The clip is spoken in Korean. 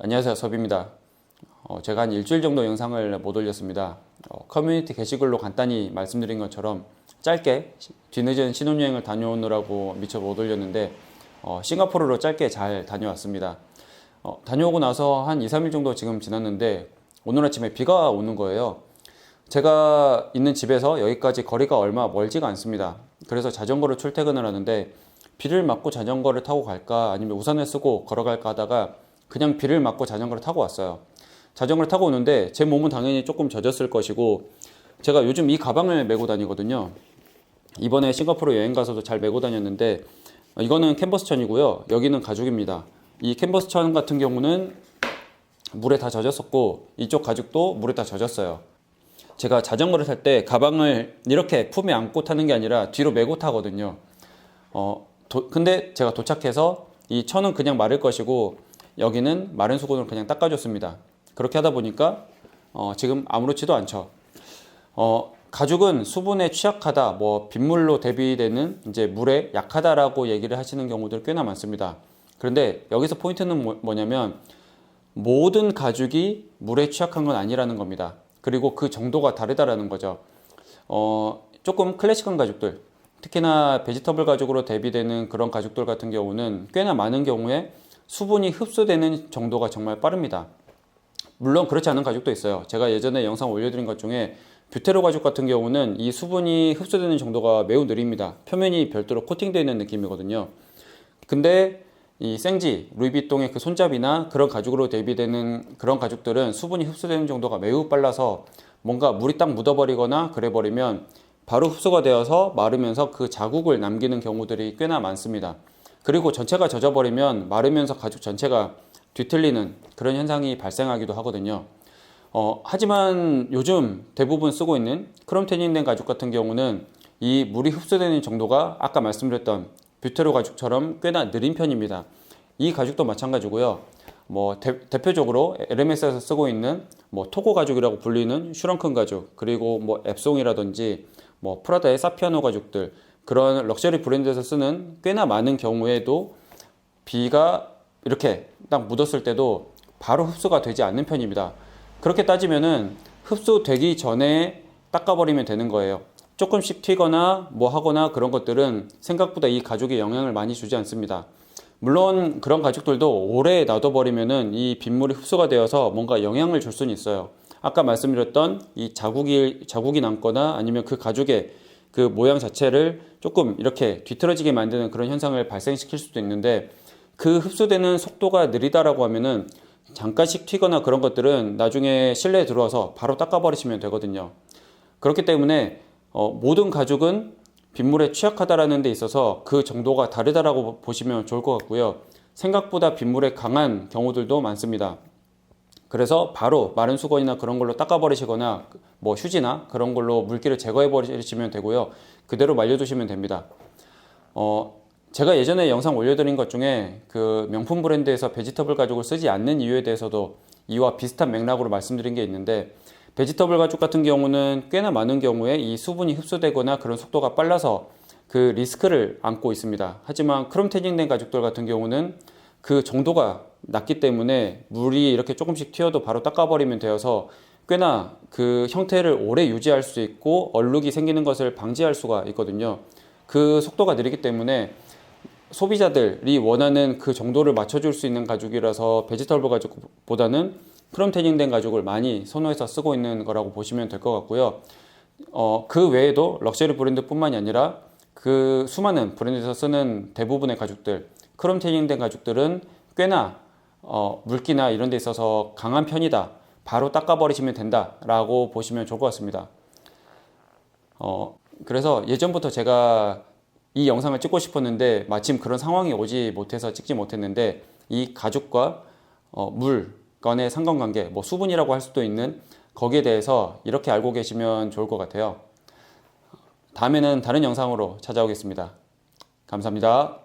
안녕하세요, 섭입니다. 제가 한 일주일 정도 영상을 못 올렸습니다. 커뮤니티 게시글로 간단히 말씀드린 것처럼 짧게 뒤늦은 신혼여행을 다녀오느라고 미처 못 올렸는데 싱가포르로 짧게 잘 다녀왔습니다. 다녀오고 나서 한 2, 3일 정도 지금 지났는데 오늘 아침에 비가 오는 거예요. 제가 있는 집에서 여기까지 거리가 얼마 멀지가 않습니다. 그래서 자전거로 출퇴근을 하는데 비를 맞고 자전거를 타고 갈까 아니면 우산을 쓰고 걸어갈까 하다가 그냥 비를 맞고 자전거를 타고 왔어요. 자전거를 타고 오는데 제 몸은 당연히 조금 젖었을 것이고 제가 요즘 이 가방을 메고 다니거든요. 이번에 싱가포르 여행 가서도 잘 메고 다녔는데 이거는 캔버스천이고요. 여기는 가죽입니다. 이 캔버스천 같은 경우는 물에 다 젖었었고 이쪽 가죽도 물에 다 젖었어요. 제가 자전거를 탈 때 가방을 이렇게 품에 안고 타는 게 아니라 뒤로 메고 타거든요. 근데 제가 도착해서 이 천은 그냥 마를 것이고 여기는 마른 수건으로 그냥 닦아줬습니다. 그렇게 하다 보니까 지금 아무렇지도 않죠. 가죽은 수분에 취약하다, 빗물로 대비되는 이제 물에 약하다라고 얘기를 하시는 경우들 꽤나 많습니다. 그런데 여기서 포인트는 뭐냐면 모든 가죽이 물에 취약한 건 아니라는 겁니다. 그리고 그 정도가 다르다라는 거죠. 조금 클래식한 가죽들, 특히나 베지터블 가죽으로 대비되는 그런 가죽들 같은 경우는 꽤나 많은 경우에 수분이 흡수되는 정도가 정말 빠릅니다. 물론 그렇지 않은 가죽도 있어요. 제가 예전에 영상 올려드린 것 중에 뷰테로 가죽 같은 경우는 이 수분이 흡수되는 정도가 매우 느립니다. 표면이 별도로 코팅되어 있는 느낌이거든요. 근데 이 생지, 루이비통의 그 손잡이나 그런 가죽으로 대비되는 그런 가죽들은 수분이 흡수되는 정도가 매우 빨라서 뭔가 물이 딱 묻어버리거나 그래버리면 바로 흡수가 되어서 마르면서 그 자국을 남기는 경우들이 꽤나 많습니다. 그리고 전체가 젖어버리면 마르면서 가죽 전체가 뒤틀리는 그런 현상이 발생하기도 하거든요. 하지만 요즘 대부분 쓰고 있는 크롬 태닝된 가죽 같은 경우는 이 물이 흡수되는 정도가 아까 말씀드렸던 뷰테로 가죽처럼 꽤나 느린 편입니다. 이 가죽도 마찬가지고요. 대표적으로 에르메스에서 쓰고 있는 토고 가죽이라고 불리는 슈렁큰 가죽, 그리고 앱송이라든지 프라다의 사피아노 가죽들, 그런 럭셔리 브랜드에서 쓰는 꽤나 많은 경우에도 비가 이렇게 딱 묻었을 때도 바로 흡수가 되지 않는 편입니다. 그렇게 따지면은 흡수되기 전에 닦아버리면 되는 거예요. 조금씩 튀거나 하거나 그런 것들은 생각보다 이 가죽에 영향을 많이 주지 않습니다. 물론 그런 가죽들도 오래 놔둬버리면은 이 빗물이 흡수가 되어서 뭔가 영향을 줄 수는 있어요. 아까 말씀드렸던 이 자국이 남거나 아니면 그 가죽의 그 모양 자체를 조금 이렇게 뒤틀어지게 만드는 그런 현상을 발생시킬 수도 있는데 그 흡수되는 속도가 느리다라고 하면은 잠깐씩 튀거나 그런 것들은 나중에 실내에 들어와서 바로 닦아버리시면 되거든요. 그렇기 때문에 모든 가죽은 빗물에 취약하다라는 데 있어서 그 정도가 다르다라고 보시면 좋을 것 같고요. 생각보다 빗물에 강한 경우들도 많습니다. 그래서 바로 마른 수건이나 그런 걸로 닦아버리시거나 휴지나 그런 걸로 물기를 제거해 버리시면 되고요. 그대로 말려두시면 됩니다. 제가 예전에 영상 올려드린 것 중에 그 명품 브랜드에서 베지터블 가죽을 쓰지 않는 이유에 대해서도 이와 비슷한 맥락으로 말씀드린 게 있는데 베지터블 가죽 같은 경우는 꽤나 많은 경우에 이 수분이 흡수되거나 그런 속도가 빨라서 그 리스크를 안고 있습니다. 하지만 크롬 태닝된 가죽들 같은 경우는 그 정도가 낮기 때문에 물이 이렇게 조금씩 튀어도 바로 닦아버리면 되어서 꽤나 그 형태를 오래 유지할 수 있고 얼룩이 생기는 것을 방지할 수가 있거든요. 그 속도가 느리기 때문에 소비자들이 원하는 그 정도를 맞춰줄 수 있는 가죽이라서 베지터블 가죽보다는 크롬 태닝된 가죽을 많이 선호해서 쓰고 있는 거라고 보시면 될 것 같고요. 그 외에도 럭셔리 브랜드뿐만이 아니라 그 수많은 브랜드에서 쓰는 대부분의 가죽들, 크롬 태닝된 가죽들은 꽤나 물기나 이런 데 있어서 강한 편이다, 바로 닦아버리시면 된다 라고 보시면 좋을 것 같습니다. 그래서 예전부터 제가 이 영상을 찍고 싶었는데 마침 그런 상황이 오지 못해서 찍지 못했는데 이 가죽과 물 간의 상관관계, 수분이라고 할 수도 있는 거기에 대해서 이렇게 알고 계시면 좋을 것 같아요. 다음에는 다른 영상으로 찾아오겠습니다. 감사합니다.